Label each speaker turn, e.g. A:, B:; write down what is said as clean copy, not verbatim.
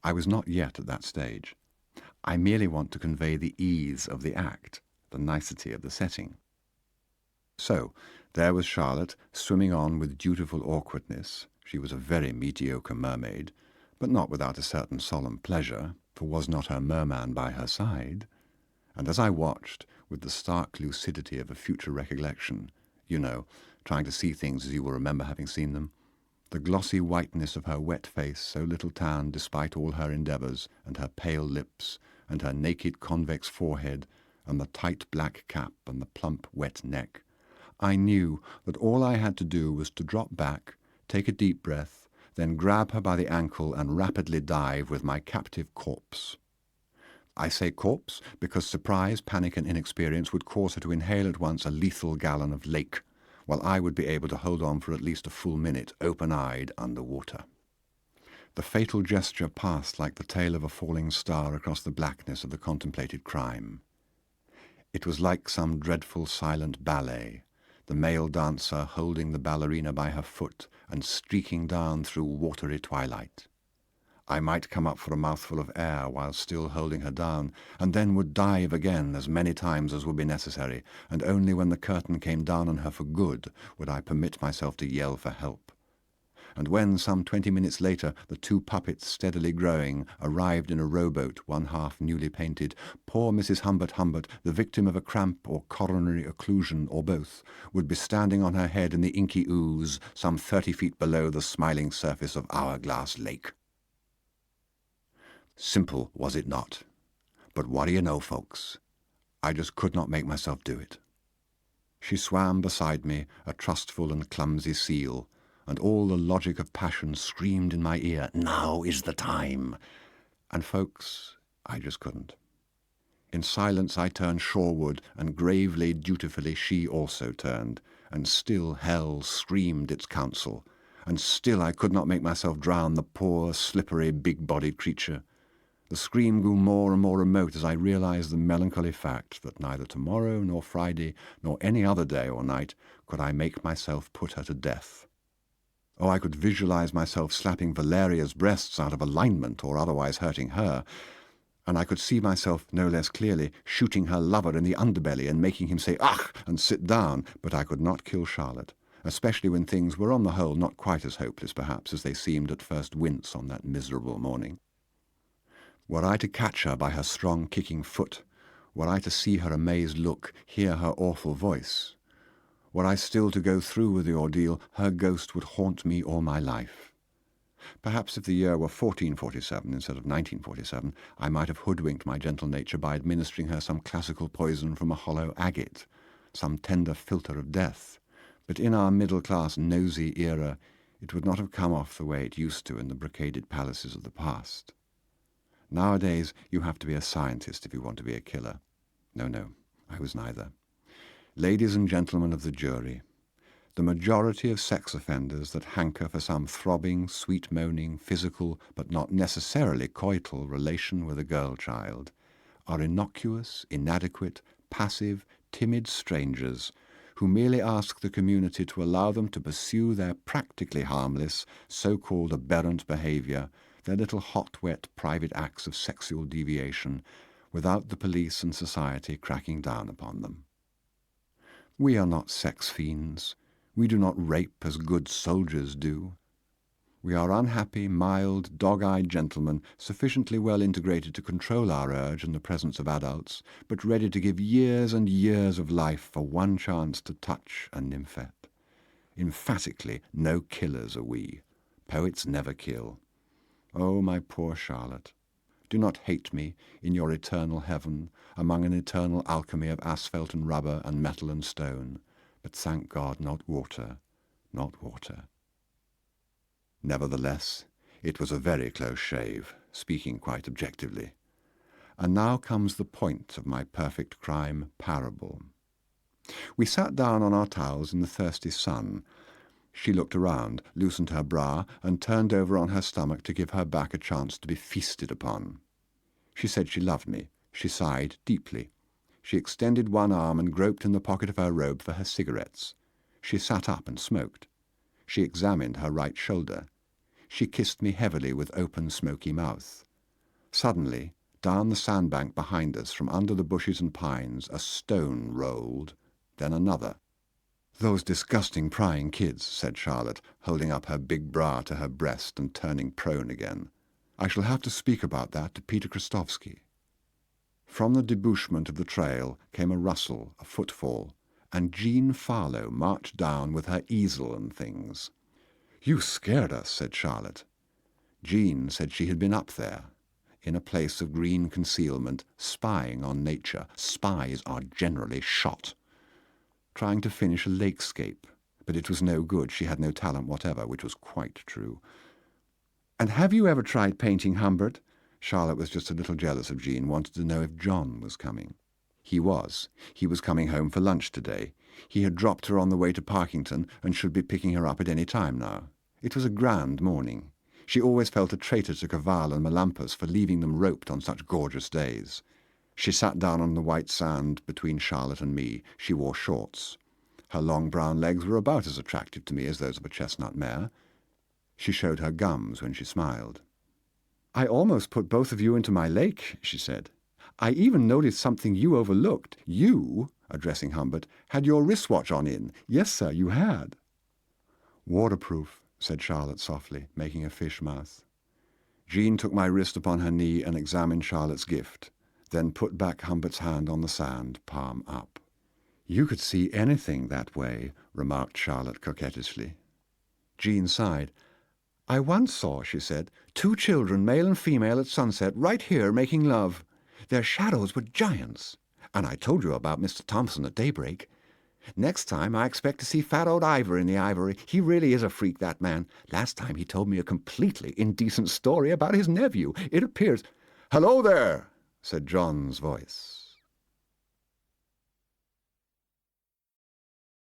A: I was not yet at that stage. I merely want to convey the ease of the act, the nicety of the setting. So, there was Charlotte, swimming on with dutiful awkwardness. She was a very mediocre mermaid, but not without a certain solemn pleasure, for was not her merman by her side? And as I watched, with the stark lucidity of a future recollection, you know, trying to see things as you will remember having seen them, the glossy whiteness of her wet face, so little tanned despite all her endeavours, and her pale lips, and her naked convex forehead, and the tight black cap, and the plump wet neck, I knew that all I had to do was to drop back, take a deep breath, then grab her by the ankle and rapidly dive with my captive corpse. I say corpse because surprise, panic, and inexperience would cause her to inhale at once a lethal gallon of lake, while I would be able to hold on for at least a full minute, open-eyed, under water. The fatal gesture passed like the tail of a falling star across the blackness of the contemplated crime. It was like some dreadful silent ballet, the male dancer holding the ballerina by her foot and streaking down through watery twilight. I might come up for a mouthful of air while still holding her down, and then would dive again as many times as would be necessary, and only when the curtain came down on her for good would I permit myself to yell for help. And when, some 20 minutes later, the two puppets, steadily growing, arrived in a rowboat, one half newly painted, poor Mrs. Humbert, the victim of a cramp or coronary occlusion, or both, would be standing on her head in the inky ooze, some 30 feet below the smiling surface of Hourglass Lake. Simple, was it not? But what do you know, folks? I just could not make myself do it. She swam beside me, a trustful and clumsy seal, and all the logic of passion screamed in my ear, "Now is the time!" And folks, I just couldn't. In silence I turned shoreward, and gravely, dutifully she also turned, and still hell screamed its counsel, and still I could not make myself drown the poor, slippery, big-bodied creature. The scream grew more and more remote as I realized the melancholy fact that neither tomorrow nor Friday nor any other day or night could I make myself put her to death. Oh, I could visualize myself slapping Valeria's breasts out of alignment or otherwise hurting her, and I could see myself no less clearly shooting her lover in the underbelly and making him say "Ach!" and sit down, but I could not kill Charlotte, especially when things were on the whole not quite as hopeless perhaps as they seemed at first wince on that miserable morning. Were I to catch her by her strong kicking foot, were I to see her amazed look, hear her awful voice, were I still to go through with the ordeal, her ghost would haunt me all my life. Perhaps if the year were 1447 instead of 1947, I might have hoodwinked my gentle nature by administering her some classical poison from a hollow agate, some tender filter of death. But in our middle-class nosy era, it would not have come off the way it used to in the brocaded palaces of the past. Nowadays, you have to be a scientist if you want to be a killer. No, I was neither. Ladies and gentlemen of the jury, the majority of sex offenders that hanker for some throbbing, sweet-moaning, physical, but not necessarily coital relation with a girl child are innocuous, inadequate, passive, timid strangers who merely ask the community to allow them to pursue their practically harmless, so-called aberrant behavior, their little hot, wet, private acts of sexual deviation, without the police and society cracking down upon them. We are not sex fiends. We do not rape as good soldiers do. We are unhappy, mild, dog-eyed gentlemen, sufficiently well integrated to control our urge in the presence of adults, but ready to give years and years of life for one chance to touch a nymphette. Emphatically, no killers are we. Poets never kill. Oh, my poor Charlotte, do not hate me in your eternal heaven, among an eternal alchemy of asphalt and rubber and metal and stone, but thank God not water, not water. Nevertheless, it was a very close shave, speaking quite objectively. And now comes the point of my perfect crime parable. We sat down on our towels in the thirsty sun. She looked around, loosened her bra, and turned over on her stomach to give her back a chance to be feasted upon. She said she loved me. She sighed deeply. She extended one arm and groped in the pocket of her robe for her cigarettes. She sat up and smoked. She examined her right shoulder. She kissed me heavily with open, smoky mouth. Suddenly, down the sandbank behind us, from under the bushes and pines, a stone rolled, then another. "Those disgusting prying kids," said Charlotte, holding up her big bra to her breast and turning prone again. "I shall have to speak about that to Peter Christovsky." From the debouchement of the trail came a rustle, a footfall, and Jean Farlow marched down with her easel and things. "You scared us," said Charlotte. Jean said she had been up there, in a place of green concealment, spying on nature. Spies are generally shot. Trying to finish a lakescape, but it was no good. She had no talent whatever, which was quite true. "And have you ever tried painting, Humbert?" Charlotte was just a little jealous of Jean, wanted to know if John was coming. He was. He was coming home for lunch today. He had dropped her on the way to Parkington and should be picking her up at any time now. It was a grand morning. She always felt a traitor to Cavall and Melampus for leaving them roped on such gorgeous days. She sat down on the white sand between Charlotte and me. She wore shorts. Her long brown legs were about as attractive to me as those of a chestnut mare. She showed her gums when she smiled. "I almost put both of you into my lake," she said. "I even noticed something you overlooked. You," addressing Humbert, "had your wristwatch on in. Yes, sir, you had." "Waterproof," said Charlotte softly, making a fish mouth. Jean took my wrist upon her knee and examined Charlotte's gift, then put back Humbert's hand on the sand, palm up. "You could see anything that way," remarked Charlotte coquettishly. Jean sighed. "I once saw," she said, "two children, male and female, at sunset, right here making love. Their shadows were giants. And I told you about Mr. Thompson at daybreak. Next time I expect to see fat old Ivor in the ivory. He really is a freak, that man. Last time he told me a completely indecent story about his nephew. It appears—" "Hello there," said John's voice.